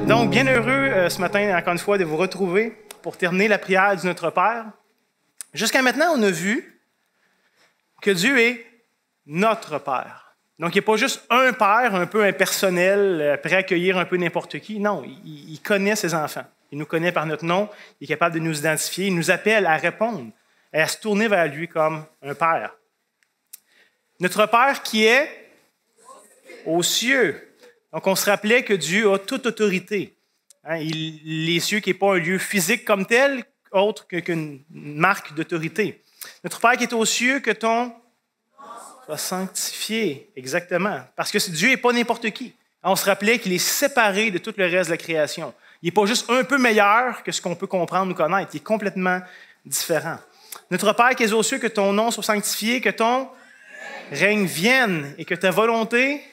Donc, bien heureux ce matin, encore une fois, de vous retrouver pour terminer la prière du Notre Père. Jusqu'à maintenant, on a vu que Dieu est notre Père. Donc, il n'est pas juste un Père un peu impersonnel, prêt à accueillir un peu n'importe qui. Non, il connaît ses enfants. Il nous connaît par notre nom. Il est capable de nous identifier. Il nous appelle à répondre et à se tourner vers lui comme un Père. Notre Père qui est aux cieux. Donc, on se rappelait que Dieu a toute autorité. Les cieux qui n'est pas un lieu physique comme tel, autre qu'une marque d'autorité. Notre Père qui est aux cieux, que ton soit sanctifié. Exactement. Parce que Dieu n'est pas n'importe qui. On se rappelait qu'il est séparé de tout le reste de la création. Il n'est pas juste un peu meilleur que ce qu'on peut comprendre ou connaître. Il est complètement différent. Notre Père qui est aux cieux, que ton nom soit sanctifié, que ton règne vienne et que ta volonté...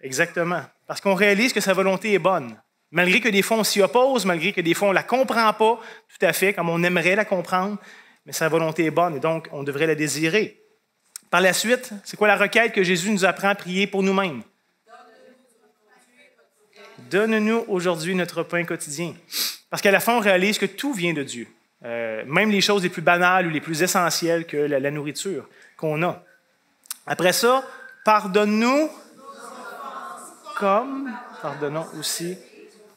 Exactement. Parce qu'on réalise que sa volonté est bonne. Malgré que des fois on s'y oppose, malgré que des fois on ne la comprend pas tout à fait comme on aimerait la comprendre, mais sa volonté est bonne et donc on devrait la désirer. Par la suite, c'est quoi la requête que Jésus nous apprend à prier pour nous-mêmes? Donne-nous aujourd'hui notre pain quotidien. Parce qu'à la fin, on réalise que tout vient de Dieu. Même les choses les plus banales ou les plus essentielles que la nourriture qu'on a. Après ça, pardonne-nous comme pardonnons aussi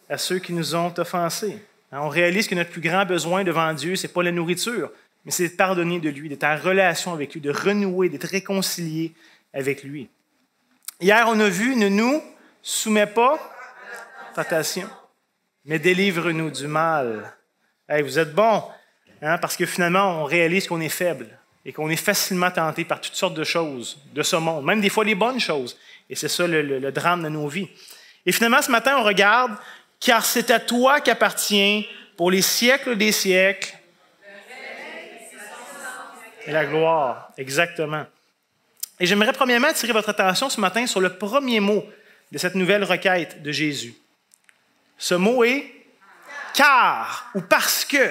à ceux qui nous ont offensés. On réalise que notre plus grand besoin devant Dieu, ce n'est pas la nourriture, mais c'est de pardonner de lui, d'être en relation avec lui, de renouer, d'être réconcilié avec lui. Hier, on a vu, ne nous soumets pas à la tentation, mais délivre-nous du mal. Hey, vous êtes bons, parce que finalement, on réalise qu'on est faible et qu'on est facilement tenté par toutes sortes de choses de ce monde, même des fois les bonnes choses. Et c'est ça le drame de nos vies. Et finalement, ce matin, on regarde « Car c'est à toi qu'appartient pour les siècles des siècles et la gloire. » Exactement. Et j'aimerais premièrement attirer votre attention ce matin sur le premier mot de cette nouvelle requête de Jésus. Ce mot est « car » ou « parce que ».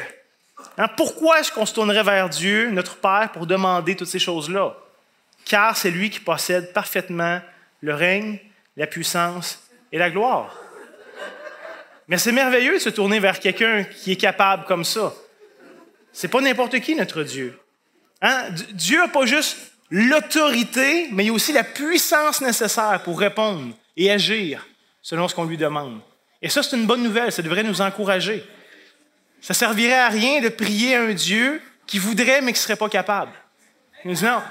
Pourquoi est-ce qu'on se tournerait vers Dieu, notre Père, pour demander toutes ces choses-là? Car c'est lui qui possède parfaitement le règne, la puissance et la gloire. Mais c'est merveilleux de se tourner vers quelqu'un qui est capable comme ça. C'est pas n'importe qui, notre Dieu. Dieu n'a pas juste l'autorité, mais il a aussi la puissance nécessaire pour répondre et agir selon ce qu'on lui demande. Et ça, c'est une bonne nouvelle. Ça devrait nous encourager. Ça ne servirait à rien de prier à un Dieu qui voudrait, mais qui ne serait pas capable. Il nous dit non.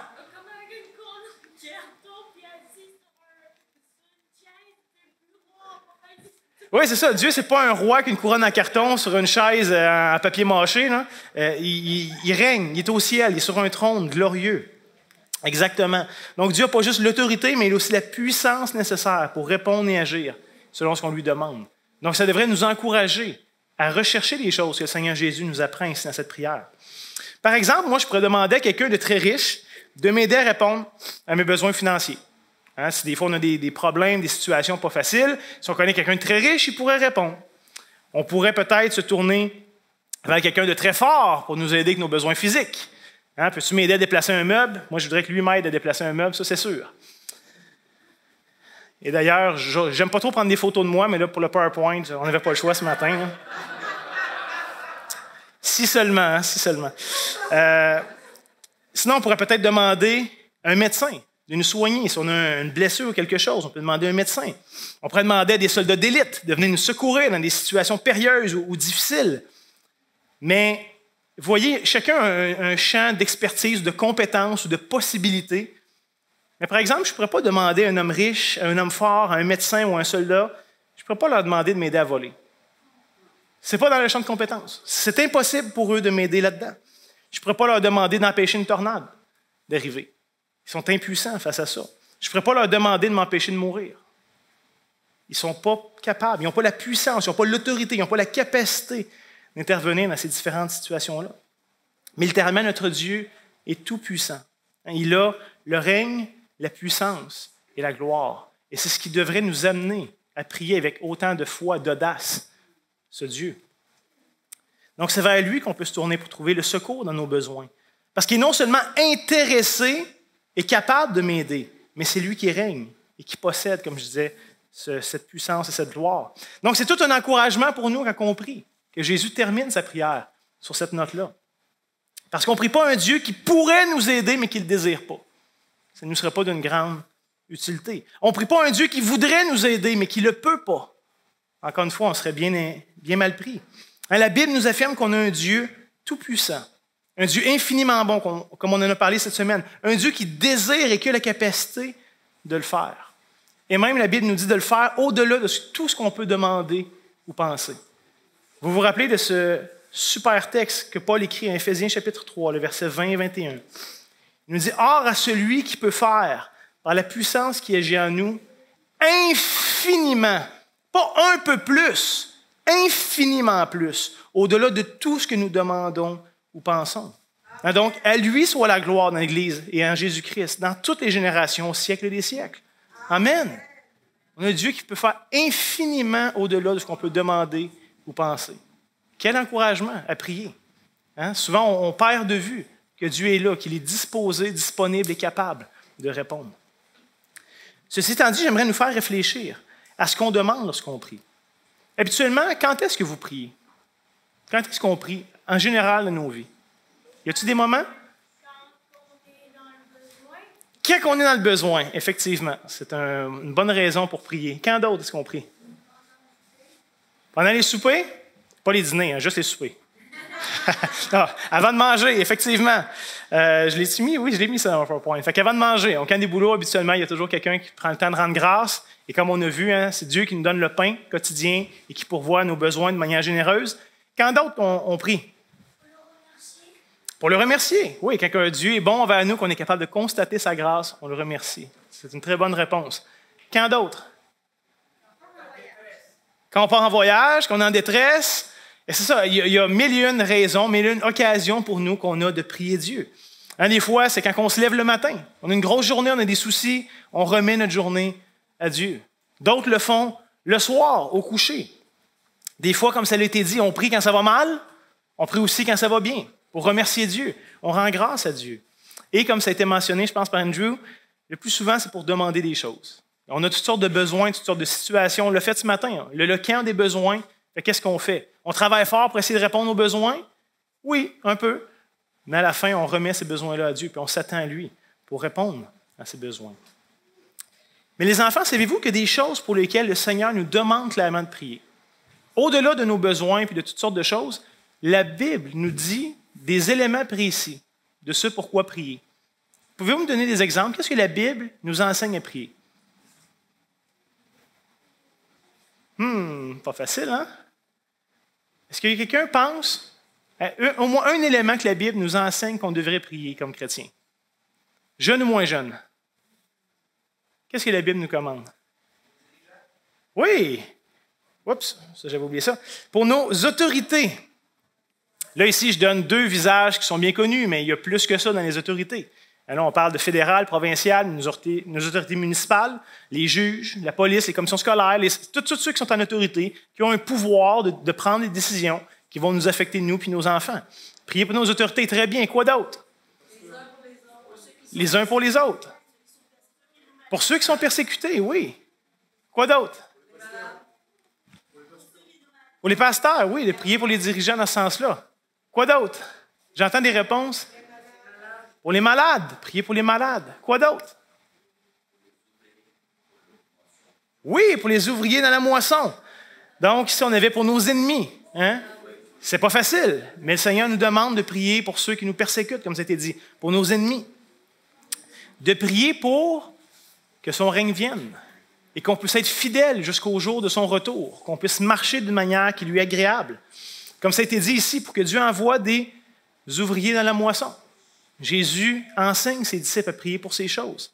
Oui, c'est ça. Dieu, ce n'est pas un roi qui a une couronne en carton sur une chaise en papier mâché. Là. Il règne, il est au ciel, il est sur un trône glorieux. Exactement. Donc, Dieu n'a pas juste l'autorité, mais il a aussi la puissance nécessaire pour répondre et agir selon ce qu'on lui demande. Donc, ça devrait nous encourager à rechercher les choses que le Seigneur Jésus nous apprend ici dans cette prière. Par exemple, moi, je pourrais demander à quelqu'un de très riche de m'aider à répondre à mes besoins financiers. Si des fois on a des problèmes, des situations pas faciles, si on connaît quelqu'un de très riche, il pourrait répondre. On pourrait peut-être se tourner vers quelqu'un de très fort pour nous aider avec nos besoins physiques. Peux-tu m'aider à déplacer un meuble? Moi, je voudrais que lui m'aide à déplacer un meuble, ça c'est sûr. Et d'ailleurs, j'aime pas trop prendre des photos de moi, mais là, pour le PowerPoint, on n'avait pas le choix ce matin. Là. Si seulement. Sinon, on pourrait peut-être demander à un médecin de nous soigner. Si on a une blessure ou quelque chose, on peut demander à un médecin. On pourrait demander à des soldats d'élite de venir nous secourir dans des situations périlleuses ou difficiles. Mais, vous voyez, chacun a un champ d'expertise, de compétences ou de possibilités. Mais par exemple, je ne pourrais pas demander à un homme riche, à un homme fort, à un médecin ou à un soldat, je ne pourrais pas leur demander de m'aider à voler. Ce n'est pas dans le champ de compétences. C'est impossible pour eux de m'aider là-dedans. Je ne pourrais pas leur demander d'empêcher une tornade d'arriver. Ils sont impuissants face à ça. Je ne pourrais pas leur demander de m'empêcher de mourir. Ils ne sont pas capables, ils n'ont pas la puissance, ils n'ont pas l'autorité, ils n'ont pas la capacité d'intervenir dans ces différentes situations-là. Mais littéralement, notre Dieu est tout-puissant. Il a le règne, la puissance et la gloire. Et c'est ce qui devrait nous amener à prier avec autant de foi, d'audace, ce Dieu. Donc, c'est vers lui qu'on peut se tourner pour trouver le secours dans nos besoins. Parce qu'il est non seulement intéressé et capable de m'aider, mais c'est lui qui règne et qui possède, comme je disais cette puissance et cette gloire. Donc, c'est tout un encouragement pour nous quand on prie, que Jésus termine sa prière sur cette note-là. Parce qu'on ne prie pas un Dieu qui pourrait nous aider, mais qui ne le désire pas. Ça ne nous serait pas d'une grande utilité. On ne prie pas un Dieu qui voudrait nous aider, mais qui ne le peut pas. Encore une fois, on serait bien mal pris. La Bible nous affirme qu'on a un Dieu tout-puissant, un Dieu infiniment bon, comme on en a parlé cette semaine, un Dieu qui désire et qui a la capacité de le faire. Et même la Bible nous dit de le faire au-delà de tout ce qu'on peut demander ou penser. Vous vous rappelez de ce super texte que Paul écrit en Éphésiens chapitre 3, le verset 20 et 21. Il nous dit « Or à celui qui peut faire, par la puissance qui agit en nous, infiniment, pas un peu plus, infiniment plus, au-delà de tout ce que nous demandons ou pensons. » Donc, à lui soit la gloire dans l'Église et en Jésus-Christ, dans toutes les générations, au siècle des siècles. Amen. On a un Dieu qui peut faire infiniment au-delà de ce qu'on peut demander ou penser. Quel encouragement à prier. Souvent, on perd de vue que Dieu est là, qu'il est disposé, disponible et capable de répondre. Ceci étant dit, j'aimerais nous faire réfléchir à ce qu'on demande lorsqu'on prie. Habituellement, quand est-ce que vous priez? Quand est-ce qu'on prie en général dans nos vies? Y a-t-il des moments? Quand on est dans le besoin, effectivement. C'est une bonne raison pour prier. Quand d'autre est-ce qu'on prie? Pendant les soupers? Pas les dîners, juste les soupers. Non, avant de manger, effectivement. Je l'ai mis? Oui, je l'ai mis ça dans mon PowerPoint. Fait qu'avant de manger, on camp des boulots, habituellement, il y a toujours quelqu'un qui prend le temps de rendre grâce. Et comme on a vu, c'est Dieu qui nous donne le pain quotidien et qui pourvoit nos besoins de manière généreuse. Quand d'autres, on prie? Pour le remercier. Oui, quand Dieu est bon envers nous, qu'on est capable de constater sa grâce, on le remercie. C'est une très bonne réponse. Quand d'autres? Quand on part en voyage, qu'on est en détresse. Et c'est ça, il y a mille et une raisons, mille et une occasions pour nous qu'on a de prier Dieu. Des fois, c'est quand on se lève le matin. On a une grosse journée, on a des soucis, on remet notre journée à Dieu. D'autres le font le soir, au coucher. Des fois, comme ça l'a été dit, on prie quand ça va mal, on prie aussi quand ça va bien, pour remercier Dieu. On rend grâce à Dieu. Et comme ça a été mentionné, je pense, par Andrew, le plus souvent, c'est pour demander des choses. On a toutes sortes de besoins, toutes sortes de situations. On l'a fait ce matin. Le camp des besoins, qu'est-ce qu'on fait? On travaille fort pour essayer de répondre aux besoins? Oui, un peu. Mais à la fin, on remet ces besoins-là à Dieu, puis on s'attend à lui pour répondre à ces besoins. Mais les enfants, savez-vous qu'il y a des choses pour lesquelles le Seigneur nous demande clairement de prier? Au-delà de nos besoins et de toutes sortes de choses, la Bible nous dit des éléments précis de ce pourquoi prier. Pouvez-vous me donner des exemples? Qu'est-ce que la Bible nous enseigne à prier? Pas facile, hein? Est-ce que quelqu'un pense à au moins un élément que la Bible nous enseigne qu'on devrait prier comme chrétien? Jeune ou moins jeune? Qu'est-ce que la Bible nous commande? Oui! Oups, ça, j'avais oublié ça. Pour nos autorités. Là, ici, je donne deux visages qui sont bien connus, mais il y a plus que ça dans les autorités. Là, on parle de fédéral, provincial, nos autorités municipales, les juges, la police, les commissions scolaires, tous ceux qui sont en autorité, qui ont un pouvoir de prendre des décisions qui vont nous affecter, nous et nos enfants. Prier pour nos autorités, très bien. Quoi d'autre? Les uns pour les autres. Pour ceux qui sont persécutés, oui. Quoi d'autre? Pour les pasteurs, oui, de prier pour les dirigeants dans ce sens-là. Quoi d'autre? J'entends des réponses. Pour les malades, prier pour les malades. Quoi d'autre? Oui, pour les ouvriers dans la moisson. Donc, ici, on avait pour nos ennemis. C'est pas facile, mais le Seigneur nous demande de prier pour ceux qui nous persécutent, comme ça a été dit, pour nos ennemis. De prier pour que son règne vienne et qu'on puisse être fidèle jusqu'au jour de son retour, qu'on puisse marcher d'une manière qui lui est agréable. Comme ça a été dit ici, pour que Dieu envoie des ouvriers dans la moisson. Jésus enseigne ses disciples à prier pour ces choses.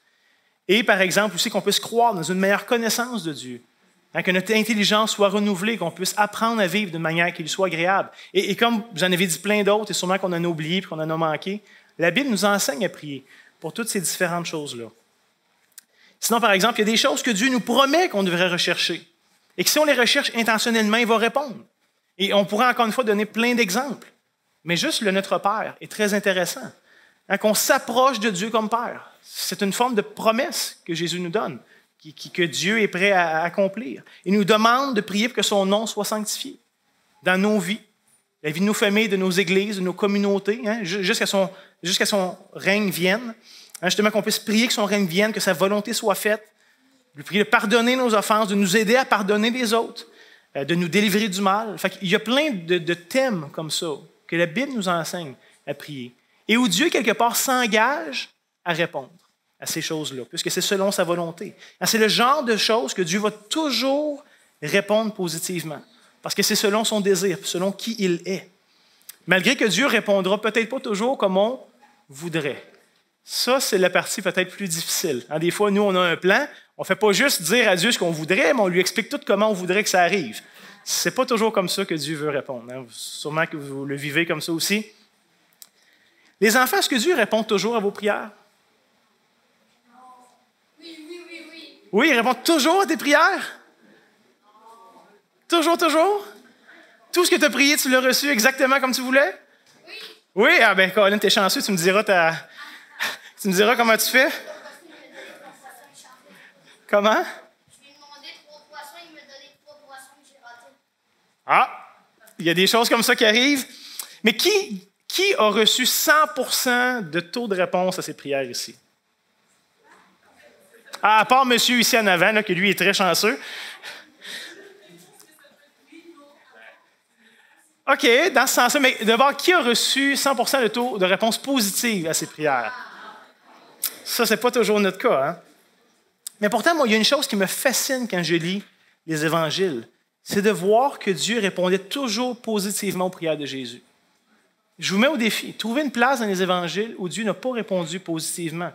Et par exemple aussi qu'on puisse croire dans une meilleure connaissance de Dieu, que notre intelligence soit renouvelée, qu'on puisse apprendre à vivre d'une manière qui lui soit agréable. Et comme j'en avais dit plein d'autres, et sûrement qu'on en a oublié et qu'on en a manqué, la Bible nous enseigne à prier pour toutes ces différentes choses-là. Sinon, par exemple, il y a des choses que Dieu nous promet qu'on devrait rechercher. Et que si on les recherche intentionnellement, il va répondre. Et on pourrait encore une fois donner plein d'exemples. Mais juste le Notre Père est très intéressant. Qu'on s'approche de Dieu comme Père. C'est une forme de promesse que Jésus nous donne, que Dieu est prêt à accomplir. Il nous demande de prier pour que son nom soit sanctifié dans nos vies, la vie de nos familles, de nos églises, de nos communautés, hein, jusqu'à son règne vienne. Hein, justement, qu'on puisse prier que son règne vienne, que sa volonté soit faite, de lui prier de pardonner nos offenses, de nous aider à pardonner les autres, de nous délivrer du mal. Fait qu'il y a plein de thèmes comme ça que la Bible nous enseigne à prier. Et où Dieu, quelque part, s'engage à répondre à ces choses-là, puisque c'est selon sa volonté. C'est le genre de choses que Dieu va toujours répondre positivement, parce que c'est selon son désir, selon qui il est. Malgré que Dieu répondra peut-être pas toujours comme on voudrait. Ça, c'est la partie peut-être plus difficile. Des fois, nous, on a un plan. On ne fait pas juste dire à Dieu ce qu'on voudrait, mais on lui explique tout comment on voudrait que ça arrive. Ce n'est pas toujours comme ça que Dieu veut répondre. Sûrement que vous le vivez comme ça aussi. Les enfants, est-ce que Dieu répond toujours à vos prières? Oui. Oui, il répond toujours à tes prières? Toujours? Tout ce que tu as prié, tu l'as reçu exactement comme tu voulais? Oui. Oui? Ah ben, Colin, t'es chanceux, tu me diras comment tu fais. Comment? Je lui ai demandé 3 poissons, il m'a donné 3 poissons que j'ai ratés. Ah! Il y a des choses comme ça qui arrivent. Mais qui a reçu 100% de taux de réponse à ces prières ici? À part monsieur ici en avant, là, qui lui est très chanceux. OK, dans ce sens-là, mais d'abord, qui a reçu 100% de taux de réponse positive à ces prières? Ça, c'est pas toujours notre cas, hein? Mais pourtant, moi, il y a une chose qui me fascine quand je lis les évangiles, c'est de voir que Dieu répondait toujours positivement aux prières de Jésus. Je vous mets au défi. Trouvez une place dans les évangiles où Dieu n'a pas répondu positivement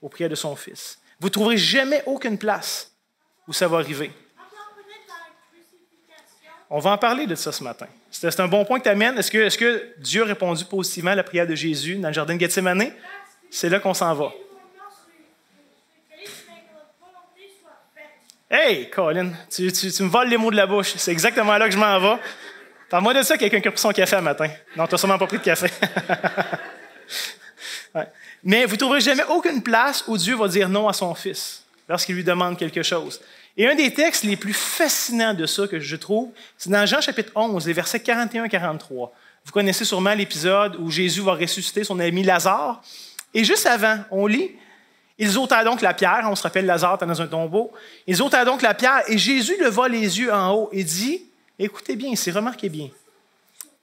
aux prières de son Fils. Vous ne trouverez jamais aucune place où ça va arriver. On va en parler de ça ce matin. C'est un bon point que tu amènes. Est-ce que Dieu a répondu positivement à la prière de Jésus dans le jardin de Gethsémani? C'est là qu'on s'en va. Hey, Colin, tu me voles les mots de la bouche. C'est exactement là que je m'en vais. Parle-moi de ça, quelqu'un qui a pris son café un matin. Non, tu n'as sûrement pas pris de café. Ouais. Mais vous ne trouverez jamais aucune place où Dieu va dire non à son Fils lorsqu'il lui demande quelque chose. Et un des textes les plus fascinants de ça que je trouve, c'est dans Jean chapitre 11, les versets 41-43. Vous connaissez sûrement l'épisode où Jésus va ressusciter son ami Lazare. Et juste avant, on lit, ils ôtèrent donc la pierre, on se rappelle Lazare était dans un tombeau, ils ôtèrent donc la pierre et Jésus leva les yeux en haut et dit, écoutez bien, c'est remarquez bien,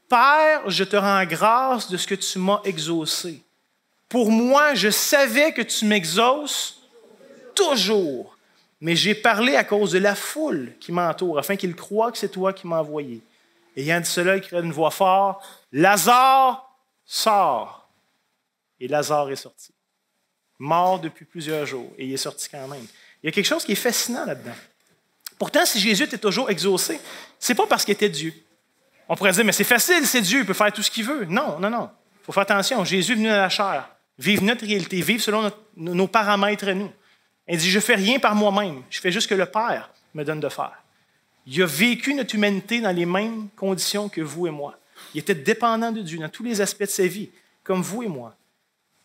Père, je te rends grâce de ce que tu m'as exaucé. Pour moi, je savais que tu m'exauces toujours, mais j'ai parlé à cause de la foule qui m'entoure, afin qu'ils croient que c'est toi qui m'as envoyé. Ayant dit cela, il cria d'une voix forte, Lazare, sors. Et Lazare est sorti. Mort depuis plusieurs jours, et il est sorti quand même. Il y a quelque chose qui est fascinant là-dedans. Pourtant, si Jésus était toujours exaucé, ce n'est pas parce qu'il était Dieu. On pourrait dire, mais c'est facile, c'est Dieu, il peut faire tout ce qu'il veut. Non. Il faut faire attention. Jésus est venu dans la chair, vivre notre réalité, vivre selon nos paramètres à nous. Il dit, je ne fais rien par moi-même, je fais juste ce que le Père me donne de faire. Il a vécu notre humanité dans les mêmes conditions que vous et moi. Il était dépendant de Dieu dans tous les aspects de sa vie, comme vous et moi.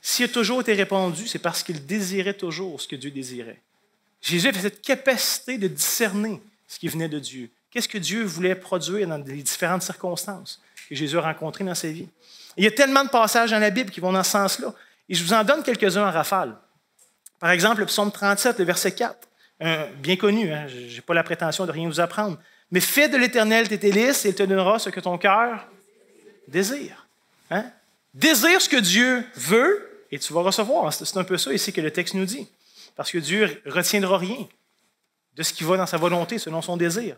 S'il a toujours été répondu, c'est parce qu'il désirait toujours ce que Dieu désirait. Jésus avait cette capacité de discerner ce qui venait de Dieu. Qu'est-ce que Dieu voulait produire dans les différentes circonstances que Jésus a rencontrées dans sa vie. Et il y a tellement de passages dans la Bible qui vont dans ce sens-là. Et je vous en donne quelques-uns en rafale. Par exemple, le psaume 37, le verset 4, bien connu, hein, je n'ai pas la prétention de rien vous apprendre. Mais fais de l'Éternel tes délices et il te donnera ce que ton cœur désire. Hein? Désire ce que Dieu veut et tu vas recevoir. C'est un peu ça ici que le texte nous dit. Parce que Dieu ne retiendra rien de ce qui va dans sa volonté selon son désir.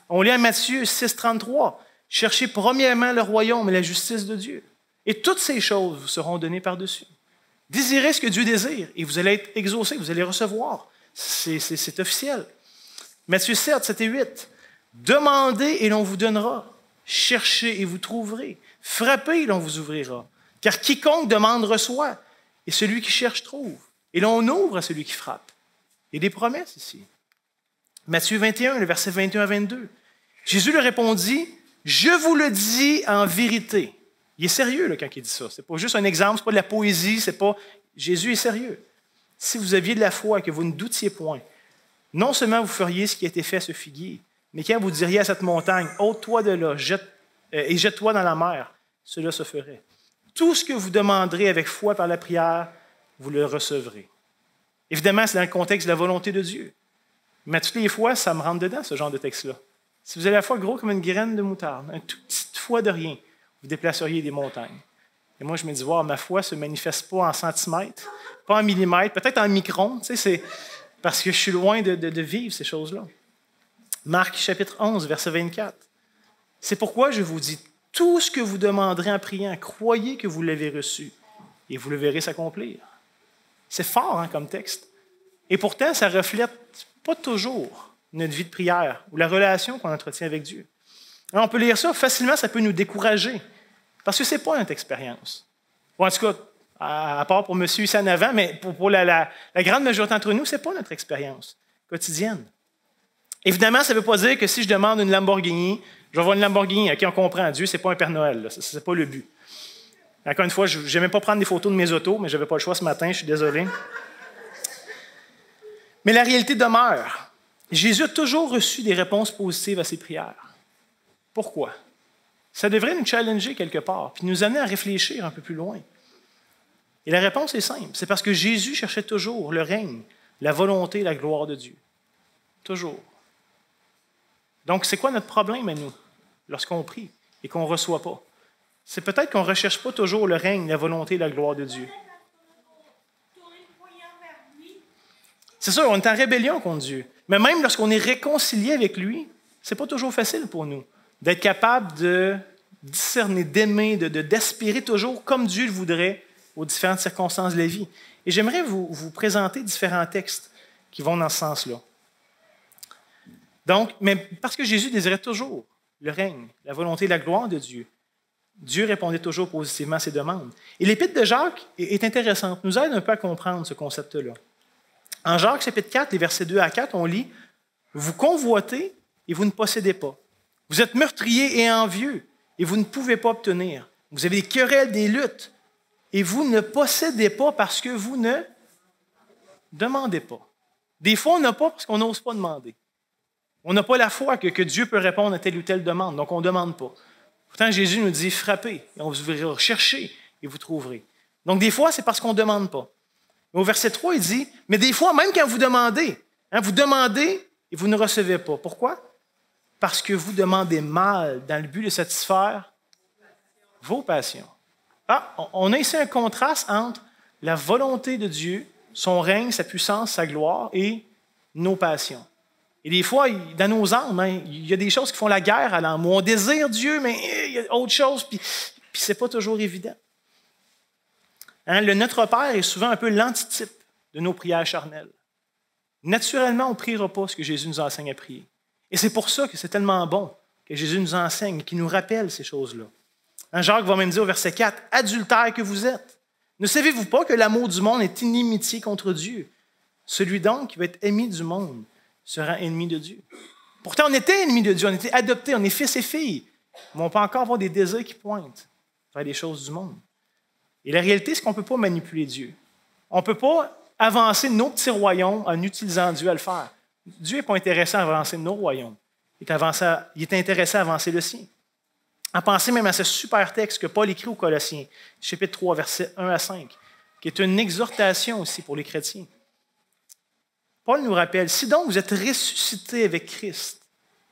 On lit en Matthieu 6, 33. Cherchez premièrement le royaume et la justice de Dieu. Et toutes ces choses vous seront données par-dessus. Désirez ce que Dieu désire et vous allez être exaucés, vous allez recevoir. C'est officiel. Matthieu 7, 7 et 8. Demandez et l'on vous donnera. Cherchez et vous trouverez. Frappez et l'on vous ouvrira. Car quiconque demande reçoit, et celui qui cherche trouve. Et l'on ouvre à celui qui frappe. Il y a des promesses ici. Matthieu 21, le verset 21 à 22. Jésus leur répondit, « Je vous le dis en vérité. » Il est sérieux là, quand il dit ça. Ce n'est pas juste un exemple, ce n'est pas de la poésie, c'est pas... Jésus est sérieux. Si vous aviez de la foi et que vous ne doutiez point, non seulement vous feriez ce qui a été fait à ce figuier, mais quand vous diriez à cette montagne, ôte-toi de là, et jette-toi dans la mer, cela se ferait. Tout ce que vous demanderez avec foi par la prière, vous le recevrez. Évidemment, c'est dans le contexte de la volonté de Dieu. Mais toutes les fois, ça me rentre dedans, ce genre de texte-là. Si vous avez la foi gros comme une graine de moutarde, une toute petite foi de rien, vous déplaceriez des montagnes. Et moi, je me dis, wow, ma foi ne se manifeste pas en centimètres, pas en millimètres, peut-être en microns. C'est parce que je suis loin de vivre ces choses-là. Marc chapitre 11, verset 24. C'est pourquoi je vous dis, tout ce que vous demanderez en priant, croyez que vous l'avez reçu et vous le verrez s'accomplir. C'est fort comme texte. Et pourtant, ça ne reflète pas toujours notre vie de prière ou la relation qu'on entretient avec Dieu. Alors, on peut lire ça, facilement, ça peut nous décourager parce que ce n'est pas notre expérience. Ou en tout cas, à part pour monsieur ici en avant, mais pour la grande majorité d'entre nous, ce n'est pas notre expérience quotidienne. Évidemment, ça ne veut pas dire que si je demande une Lamborghini, je vais avoir une Lamborghini. OK, on comprend. Dieu, ce n'est pas un Père Noël. Ce n'est pas le but. Encore une fois, je n'aimais pas prendre des photos de mes autos, mais je n'avais pas le choix ce matin, je suis désolé. Mais la réalité demeure. Jésus a toujours reçu des réponses positives à ses prières. Pourquoi? Ça devrait nous challenger quelque part, puis nous amener à réfléchir un peu plus loin. Et la réponse est simple. C'est parce que Jésus cherchait toujours le règne, la volonté, la gloire de Dieu. Toujours. Donc, c'est quoi notre problème à nous lorsqu'on prie et qu'on ne reçoit pas? C'est peut-être qu'on ne recherche pas toujours le règne, la volonté et la gloire de Dieu. C'est sûr, on est en rébellion contre Dieu. Mais même lorsqu'on est réconcilié avec lui, ce n'est pas toujours facile pour nous d'être capable de discerner, d'aimer, d'aspirer toujours comme Dieu le voudrait aux différentes circonstances de la vie. Et j'aimerais vous présenter différents textes qui vont dans ce sens-là. Donc, mais parce que Jésus désirait toujours le règne, la volonté et la gloire de Dieu, Dieu répondait toujours positivement à ses demandes. Et l'Épître de Jacques est intéressante, nous aide un peu à comprendre ce concept-là. En Jacques, chapitre 4, les versets 2 à 4, on lit « Vous convoitez et vous ne possédez pas. Vous êtes meurtriers et envieux et vous ne pouvez pas obtenir. Vous avez des querelles, des luttes et vous ne possédez pas parce que vous ne demandez pas. » Des fois, on n'a pas parce qu'on n'ose pas demander. On n'a pas la foi que Dieu peut répondre à telle ou telle demande, donc on ne demande pas. Pourtant, Jésus nous dit « Frappez et on vous ouvrira, cherchez et vous trouverez. » Donc des fois, c'est parce qu'on ne demande pas. Mais au verset 3, il dit « Mais des fois, même quand vous demandez et vous ne recevez pas. » Pourquoi? Parce que vous demandez mal dans le but de satisfaire vos passions. Ah, on a ici un contraste entre la volonté de Dieu, son règne, sa puissance, sa gloire et nos passions. Et des fois, dans nos âmes, il y a des choses qui font la guerre à l'âme. On désire Dieu, mais il y a autre chose, puis ce n'est pas toujours évident. Le Notre Père est souvent un peu l'antitype de nos prières charnelles. Naturellement, on ne priera pas ce que Jésus nous enseigne à prier. Et c'est pour ça que c'est tellement bon que Jésus nous enseigne et qu'il nous rappelle ces choses-là. Jacques va même dire au verset 4, « Adultères que vous êtes, ne savez-vous pas que l'amour du monde est inimitié contre Dieu? Celui donc qui va être ami du monde sera ennemi de Dieu. » Pourtant, on était ennemis de Dieu, on était adoptés, on est fils et filles, mais on peut encore avoir des désirs qui pointent vers les choses du monde. Et la réalité, c'est qu'on ne peut pas manipuler Dieu. On ne peut pas avancer nos petits royaumes en utilisant Dieu à le faire. Dieu n'est pas intéressé à avancer nos royaumes. Il est intéressé à avancer le sien. En pensez même à ce super texte que Paul écrit aux Colossiens, chapitre 3, versets 1 à 5, qui est une exhortation aussi pour les chrétiens. Paul nous rappelle, si donc vous êtes ressuscités avec Christ,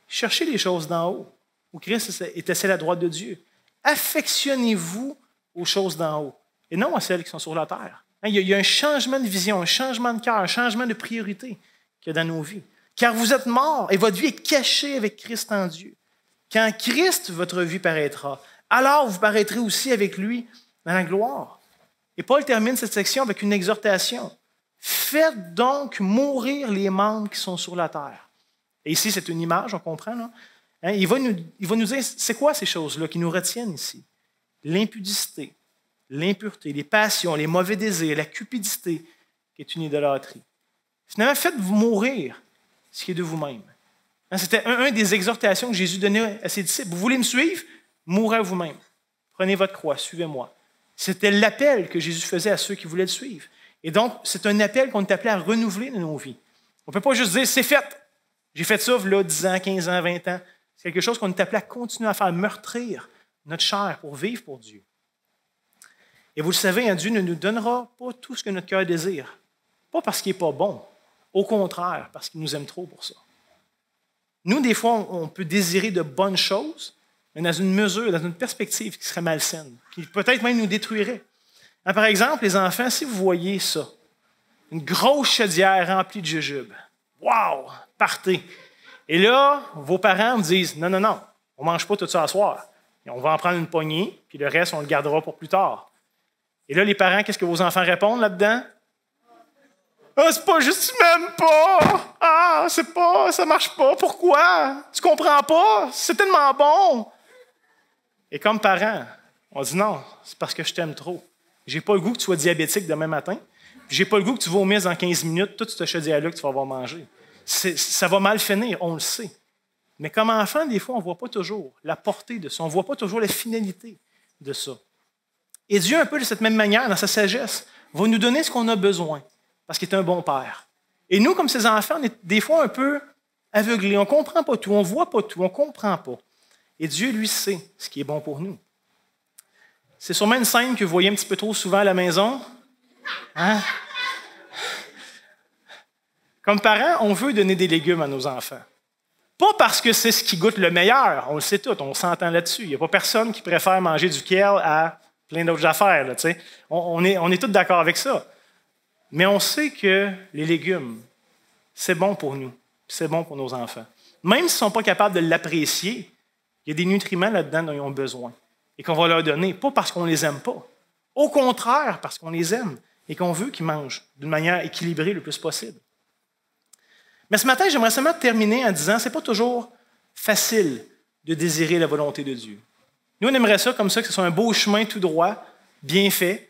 cherchez les choses d'en haut, où Christ est assis à la droite de Dieu. Affectionnez-vous aux choses d'en haut, et non à celles qui sont sur la terre. Il y a un changement de vision, un changement de cœur, un changement de priorité qu'il y a dans nos vies. Car vous êtes morts et votre vie est cachée avec Christ en Dieu. Quand Christ, votre vie paraîtra, alors vous paraîtrez aussi avec lui dans la gloire. Et Paul termine cette section avec une exhortation. Faites donc mourir les membres qui sont sur la terre. Et ici, c'est une image, on comprend, là. Il va nous dire, c'est quoi ces choses-là qui nous retiennent ici? L'impudicité, l'impureté, les passions, les mauvais désirs, la cupidité, qui est une idolâtrie. Finalement, faites-vous mourir ce qui est de vous-même. C'était une des exhortations que Jésus donnait à ses disciples. Vous voulez me suivre? Mourrez à vous-même. Prenez votre croix, suivez-moi. C'était l'appel que Jésus faisait à ceux qui voulaient le suivre. Et donc, c'est un appel qu'on est appelé à renouveler dans nos vies. On ne peut pas juste dire, c'est fait. J'ai fait ça, là, 10 ans, 15 ans, 20 ans. C'est quelque chose qu'on est appelé à continuer à faire, meurtrir notre chair pour vivre pour Dieu. Et vous le savez, Dieu ne nous donnera pas tout ce que notre cœur désire. Pas parce qu'il n'est pas bon. Au contraire, parce qu'il nous aime trop pour ça. Nous, des fois, on peut désirer de bonnes choses, mais dans une mesure, dans une perspective qui serait malsaine, qui peut-être même nous détruirait. Par exemple, les enfants, si vous voyez ça, une grosse chaudière remplie de jujubes, wow, partez. Et là, vos parents vous disent, non, non, non, on ne mange pas tout ça à soir. Et on va en prendre une poignée, puis le reste, on le gardera pour plus tard. Et là, les parents, qu'est-ce que vos enfants répondent là-dedans? Ah, c'est pas juste, tu m'aimes pas. Ah, c'est pas, ça marche pas. Pourquoi? Tu comprends pas? C'est tellement bon. Et comme parents, on dit non, c'est parce que je t'aime trop. J'ai pas le goût que tu sois diabétique demain matin. J'ai pas le goût que tu vomisses dans 15 minutes toute cette chaudière-là que tu vas avoir mangé. Ça va mal finir, on le sait. Mais comme enfant, des fois, on ne voit pas toujours la portée de ça. On ne voit pas toujours la finalité de ça. Et Dieu, un peu de cette même manière, dans sa sagesse, va nous donner ce qu'on a besoin, parce qu'il est un bon Père. Et nous, comme ses enfants, on est des fois un peu aveuglés. On ne comprend pas tout, on ne voit pas tout, on ne comprend pas. Et Dieu, lui, sait ce qui est bon pour nous. C'est sûrement une scène que vous voyez un petit peu trop souvent à la maison. Hein? Comme parents, on veut donner des légumes à nos enfants. Pas parce que c'est ce qui goûte le meilleur, on le sait tout, on s'entend là-dessus. Il n'y a pas personne qui préfère manger du kale à plein d'autres affaires. Là, on est tous d'accord avec ça. Mais on sait que les légumes, c'est bon pour nous, c'est bon pour nos enfants. Même s'ils ne sont pas capables de l'apprécier, il y a des nutriments là-dedans dont ils ont besoin et qu'on va leur donner, pas parce qu'on ne les aime pas. Au contraire, parce qu'on les aime et qu'on veut qu'ils mangent d'une manière équilibrée le plus possible. Mais ce matin, j'aimerais seulement terminer en disant que ce n'est pas toujours facile de désirer la volonté de Dieu. Nous, on aimerait ça comme ça, que ce soit un beau chemin tout droit, bien fait,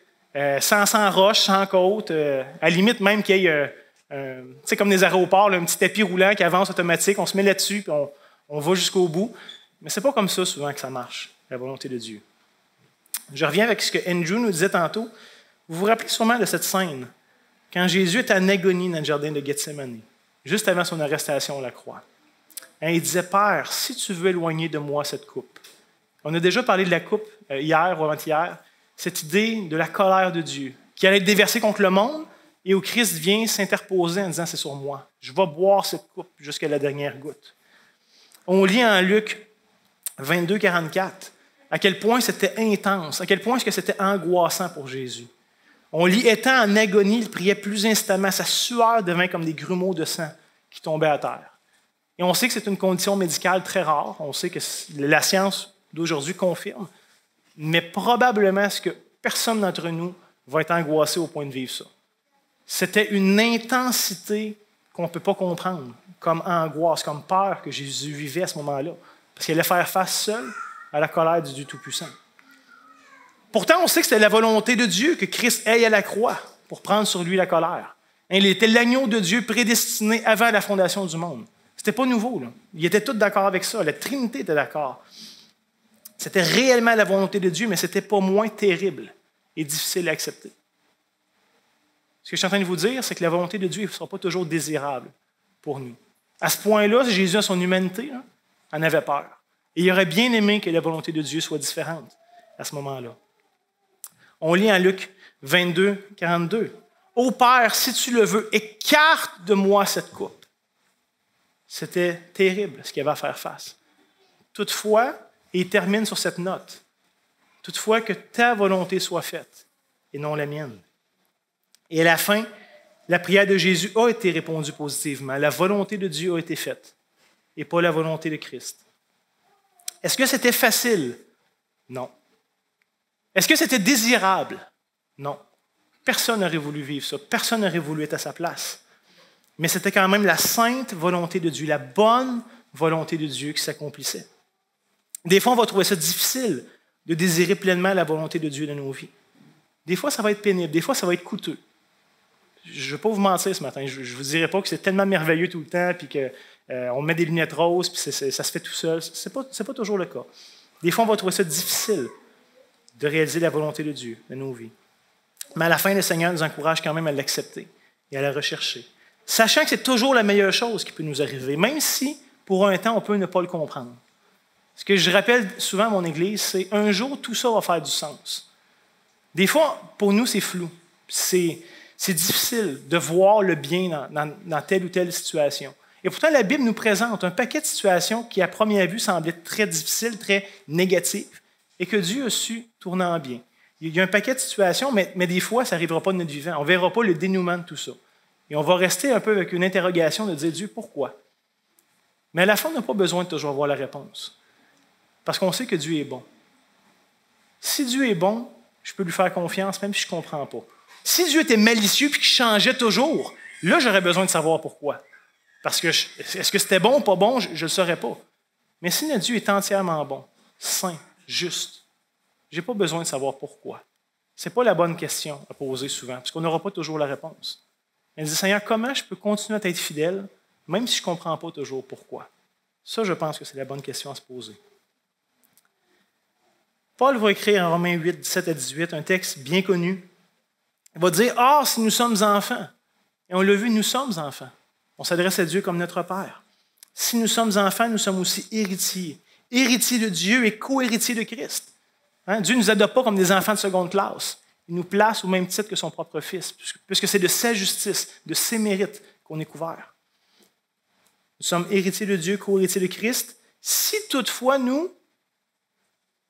sans roche, sans côte, à la limite même qu'il y ait, tu sais, comme des aéroports, là, un petit tapis roulant qui avance automatique, on se met là-dessus et on va jusqu'au bout. Mais ce n'est pas comme ça souvent que ça marche, la volonté de Dieu. Je reviens avec ce que Andrew nous disait tantôt. Vous vous rappelez sûrement de cette scène, quand Jésus est en agonie dans le jardin de Gethsémani, juste avant son arrestation à la croix. Il disait, « Père, si tu veux éloigner de moi cette coupe. » On a déjà parlé de la coupe hier ou avant-hier, cette idée de la colère de Dieu, qui allait être déversée contre le monde et où Christ vient s'interposer en disant, « C'est sur moi. Je vais boire cette coupe jusqu'à la dernière goutte. » On lit en Luc 22, 44, à quel point c'était intense, à quel point est-ce que c'était angoissant pour Jésus. On lit, étant en agonie, il priait plus instamment, sa sueur devint comme des grumeaux de sang qui tombaient à terre. Et on sait que c'est une condition médicale très rare, on sait que la science d'aujourd'hui confirme, mais probablement est-ce que personne d'entre nous va être angoissé au point de vivre ça. C'était une intensité qu'on ne peut pas comprendre, comme angoisse, comme peur que Jésus vivait à ce moment-là, parce qu'il allait faire face seul à la colère du Dieu Tout-Puissant. Pourtant, on sait que c'était la volonté de Dieu que Christ aille à la croix pour prendre sur lui la colère. Il était l'agneau de Dieu prédestiné avant la fondation du monde. Ce n'était pas nouveau. Là. Ils étaient tous d'accord avec ça. La Trinité était d'accord. C'était réellement la volonté de Dieu, mais ce n'était pas moins terrible et difficile à accepter. Ce que je suis en train de vous dire, c'est que la volonté de Dieu ne sera pas toujours désirable pour nous. À ce point-là, Jésus, à son humanité, là, en avait peur. Et il aurait bien aimé que la volonté de Dieu soit différente à ce moment-là. On lit en Luc 22, 42. « Ô Père, si tu le veux, écarte de moi cette coupe. » C'était terrible ce qu'il y avait à faire face. Toutefois, et il termine sur cette note, « Toutefois que ta volonté soit faite et non la mienne. » Et à la fin, la prière de Jésus a été répondue positivement. La volonté de Dieu a été faite et pas la volonté de Christ. Est-ce que c'était facile? Non. Est-ce que c'était désirable? Non. Personne n'aurait voulu vivre ça. Personne n'aurait voulu être à sa place. Mais c'était quand même la sainte volonté de Dieu, la bonne volonté de Dieu qui s'accomplissait. Des fois, on va trouver ça difficile de désirer pleinement la volonté de Dieu dans nos vies. Des fois, ça va être pénible. Des fois, ça va être coûteux. Je ne vais pas vous mentir ce matin. Je ne vous dirai pas que c'est tellement merveilleux tout le temps, puis qu'on met des lunettes roses, puis ça se fait tout seul. Ce n'est pas toujours le cas. Des fois, on va trouver ça difficile de réaliser la volonté de Dieu dans nos vies. Mais à la fin, le Seigneur nous encourage quand même à l'accepter et à la rechercher. sachant que c'est toujours la meilleure chose qui peut nous arriver, même si, pour un temps, on peut ne pas le comprendre. Ce que je rappelle souvent à mon Église, c'est un jour, tout ça va faire du sens. Des fois, pour nous, c'est flou. C'est difficile de voir le bien dans telle ou telle situation. Et pourtant, la Bible nous présente un paquet de situations qui, à première vue, semblaient très difficiles, très négatives, et que Dieu a su tourner en bien. Il y a un paquet de situations, mais des fois, ça n'arrivera pas de notre vivant. On ne verra pas le dénouement de tout ça. Et on va rester un peu avec une interrogation de dire, Dieu, pourquoi? Mais à la fin, on n'a pas besoin de toujours avoir la réponse. Parce qu'on sait que Dieu est bon. Si Dieu est bon, je peux lui faire confiance, même si je ne comprends pas. Si Dieu était malicieux et qu'il changeait toujours, là, j'aurais besoin de savoir pourquoi. Parce que est-ce que c'était bon ou pas bon, je ne le saurais pas. Mais si notre Dieu est entièrement bon, saint, juste, je n'ai pas besoin de savoir pourquoi. Ce n'est pas la bonne question à poser souvent, parce qu'on n'aura pas toujours la réponse. Elle dit, Seigneur, comment je peux continuer à être fidèle, même si je ne comprends pas toujours pourquoi? Ça, je pense que c'est la bonne question à se poser. Paul va écrire en Romains 8, 17 à 18, un texte bien connu. Il va dire, « Or, si nous sommes enfants, et on l'a vu, nous sommes enfants. On s'adresse à Dieu comme notre Père. Si nous sommes enfants, nous sommes aussi héritiers. Héritiers de Dieu et co-héritiers de Christ. Hein? Dieu ne nous adopte pas comme des enfants de seconde classe. Il nous place au même titre que son propre Fils, puisque c'est de sa justice, de ses mérites qu'on est couvert. Nous sommes héritiers de Dieu, co-héritiers de Christ, si toutefois nous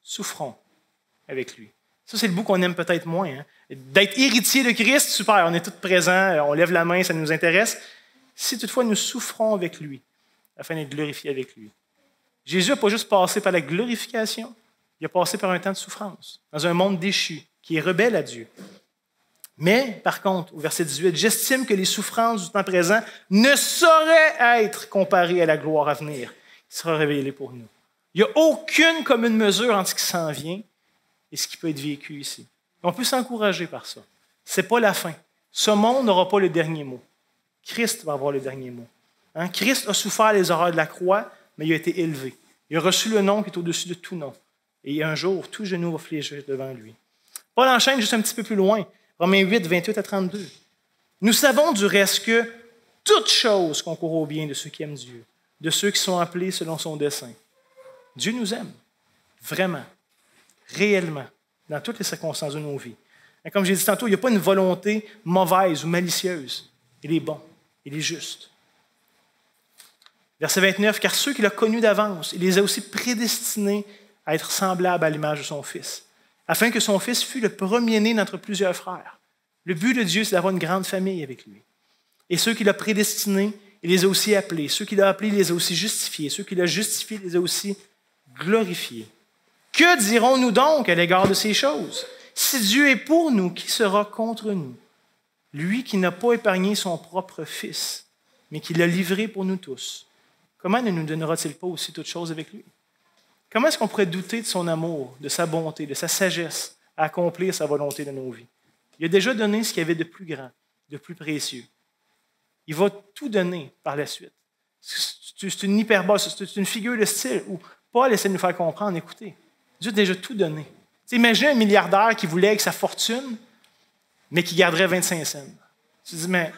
souffrons avec lui. Ça, c'est le bout qu'on aime peut-être moins. Hein? D'être héritier de Christ, super, on est tous présents, on lève la main, ça nous intéresse. Si toutefois nous souffrons avec lui, afin d'être glorifiés avec lui. Jésus n'a pas juste passé par la glorification, il a passé par un temps de souffrance, dans un monde déchu, qui est rebelle à Dieu. Mais, par contre, au verset 18, « J'estime que les souffrances du temps présent ne sauraient être comparées à la gloire à venir, qui sera révélée pour nous. » Il n'y a aucune commune mesure entre ce qui s'en vient et ce qui peut être vécu ici. On peut s'encourager par ça. Ce n'est pas la fin. Ce monde n'aura pas le dernier mot. Christ va avoir le dernier mot. Hein? Christ a souffert les horreurs de la croix, mais il a été élevé. Il a reçu le nom qui est au-dessus de tout nom. Et un jour, tout genou va fléchir devant lui. Paul enchaîne juste un petit peu plus loin. Romains 8, 28 à 32. Nous savons du reste que toute chose concourt au bien de ceux qui aiment Dieu, de ceux qui sont appelés selon son dessein. Dieu nous aime, vraiment, réellement, dans toutes les circonstances de nos vies. Et comme j'ai dit tantôt, il n'y a pas une volonté mauvaise ou malicieuse. Il est bon, il est juste. Verset 29, « Car ceux qu'il a connus d'avance, il les a aussi prédestinés à être semblables à l'image de son Fils, afin que son Fils fût le premier-né d'entre plusieurs frères. Le but de Dieu, c'est d'avoir une grande famille avec lui. Et ceux qu'il a prédestinés, il les a aussi appelés. Ceux qu'il a appelés, il les a aussi justifiés. Ceux qu'il a justifiés, il les a aussi glorifiés. Que dirons-nous donc à l'égard de ces choses? Si Dieu est pour nous, qui sera contre nous? Lui qui n'a pas épargné son propre Fils, mais qui l'a livré pour nous tous, comment ne nous donnera-t-il pas aussi toutes choses avec lui? Comment est-ce qu'on pourrait douter de son amour, de sa bonté, de sa sagesse à accomplir sa volonté dans nos vies? Il a déjà donné ce qu'il y avait de plus grand, de plus précieux. Il va tout donner par la suite. C'est une hyperbole, c'est une figure de style où Paul essaie de nous faire comprendre, écoutez, Dieu a déjà tout donné. Imaginez un milliardaire qui voulait avec sa fortune, mais qui garderait 25 cents. Tu te dis, mais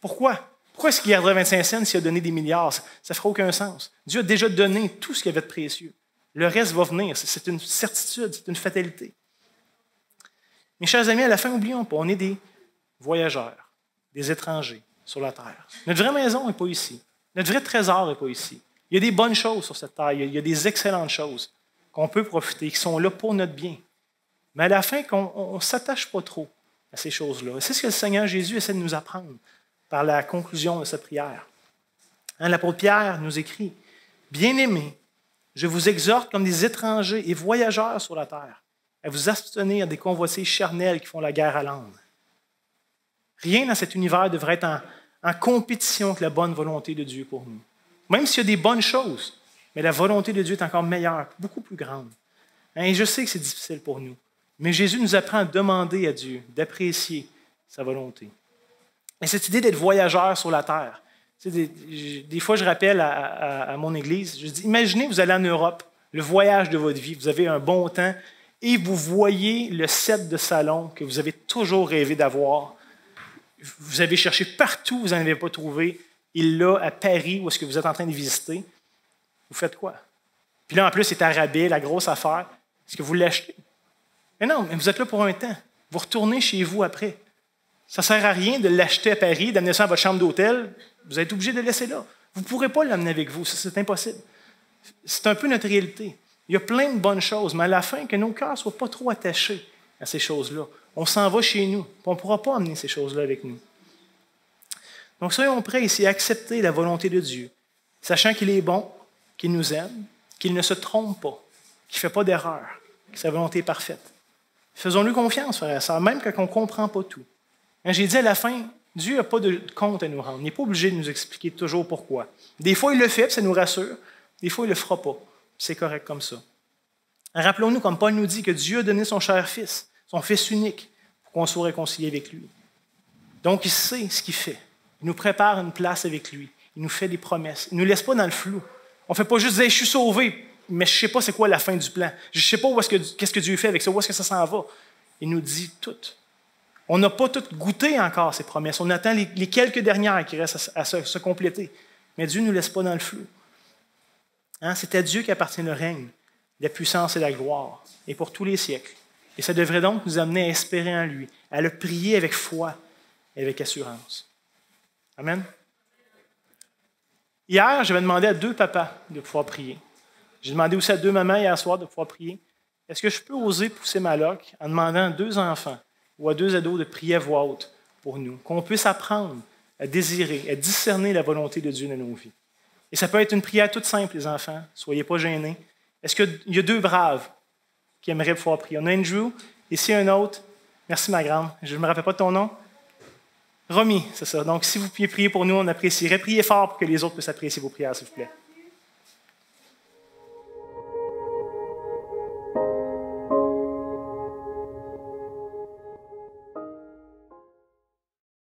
pourquoi? Pourquoi est-ce qu'il garderait 25 cents s'il a donné des milliards? Ça ne ferait aucun sens. Dieu a déjà donné tout ce qu'il y avait de précieux. Le reste va venir. C'est une certitude, c'est une fatalité. Mes chers amis, à la fin, n'oublions pas, on est des voyageurs, des étrangers sur la terre. Notre vraie maison n'est pas ici. Notre vrai trésor n'est pas ici. Il y a des bonnes choses sur cette terre. Il y a des excellentes choses qu'on peut profiter, qui sont là pour notre bien. Mais à la fin, qu'on ne s'attache pas trop à ces choses-là. C'est ce que le Seigneur Jésus essaie de nous apprendre par la conclusion de sa prière. Hein, l'apôtre Pierre nous écrit, « Bien-aimés, je vous exhorte comme des étrangers et voyageurs sur la terre, à vous abstenir des convoitises charnelles qui font la guerre à l'âme. » Rien dans cet univers devrait être en compétition avec la bonne volonté de Dieu pour nous. Même s'il y a des bonnes choses, mais la volonté de Dieu est encore meilleure, beaucoup plus grande. Hein, et je sais que c'est difficile pour nous, mais Jésus nous apprend à demander à Dieu, d'apprécier sa volonté. Et cette idée d'être voyageur sur la terre, des fois je rappelle à mon église, je dis, imaginez vous allez en Europe, le voyage de votre vie, vous avez un bon temps, et vous voyez le set de salon que vous avez toujours rêvé d'avoir. Vous avez cherché partout, vous n'en avez pas trouvé. Il l'a à Paris, où est-ce que vous êtes en train de visiter. Vous faites quoi? Puis là, en plus, c'est à rabais, la grosse affaire. Est-ce que vous l'achetez? Mais non, mais vous êtes là pour un temps. Vous retournez chez vous après. Ça ne sert à rien de l'acheter à Paris, d'amener ça à votre chambre d'hôtel. Vous êtes obligé de le laisser là. Vous ne pourrez pas l'amener avec vous. C'est impossible. C'est un peu notre réalité. Il y a plein de bonnes choses, mais à la fin, que nos cœurs ne soient pas trop attachés à ces choses-là. On s'en va chez nous. On ne pourra pas amener ces choses-là avec nous. Donc, soyons prêts ici à accepter la volonté de Dieu, sachant qu'il est bon, qu'il nous aime, qu'il ne se trompe pas, qu'il ne fait pas d'erreur, que sa volonté est parfaite. Faisons-lui confiance, frères et sœurs, même quand on ne comprend pas tout. Quand j'ai dit à la fin, Dieu n'a pas de compte à nous rendre. Il n'est pas obligé de nous expliquer toujours pourquoi. Des fois, il le fait, puis ça nous rassure. Des fois, il ne le fera pas. C'est correct comme ça. Rappelons-nous, comme Paul nous dit, que Dieu a donné son cher Fils, son Fils unique, pour qu'on soit réconcilié avec lui. Donc, il sait ce qu'il fait. Il nous prépare une place avec lui. Il nous fait des promesses. Il ne nous laisse pas dans le flou. On ne fait pas juste dire « je suis sauvé », mais je ne sais pas c'est quoi la fin du plan. Je ne sais pas qu'est-ce que Dieu fait avec ça, où est-ce que ça s'en va. Il nous dit tout. On n'a pas tout goûté encore ces promesses. On attend les quelques dernières qui restent à se compléter. Mais Dieu ne nous laisse pas dans le flou. Hein? C'est à Dieu qu'appartient le règne, la puissance et la gloire, et pour tous les siècles. Et ça devrait donc nous amener à espérer en lui, à le prier avec foi et avec assurance. Amen. Hier, j'avais demandé à 2 papas de pouvoir prier. J'ai demandé aussi à 2 mamans hier soir de pouvoir prier. Est-ce que je peux oser pousser ma loque en demandant à 2 enfants ou à 2 ados de prier à voix haute pour nous, qu'on puisse apprendre à désirer, à discerner la volonté de Dieu dans nos vies? Et ça peut être une prière toute simple, les enfants. Soyez pas gênés. Est-ce qu'il y a 2 braves qui aimeraient pouvoir prier? On a Andrew, ici un autre. Merci, ma grande. Je ne me rappelle pas de ton nom. Romy, c'est ça. Donc, si vous pouviez prier pour nous, on apprécierait. Priez fort pour que les autres puissent apprécier vos prières, s'il vous plaît.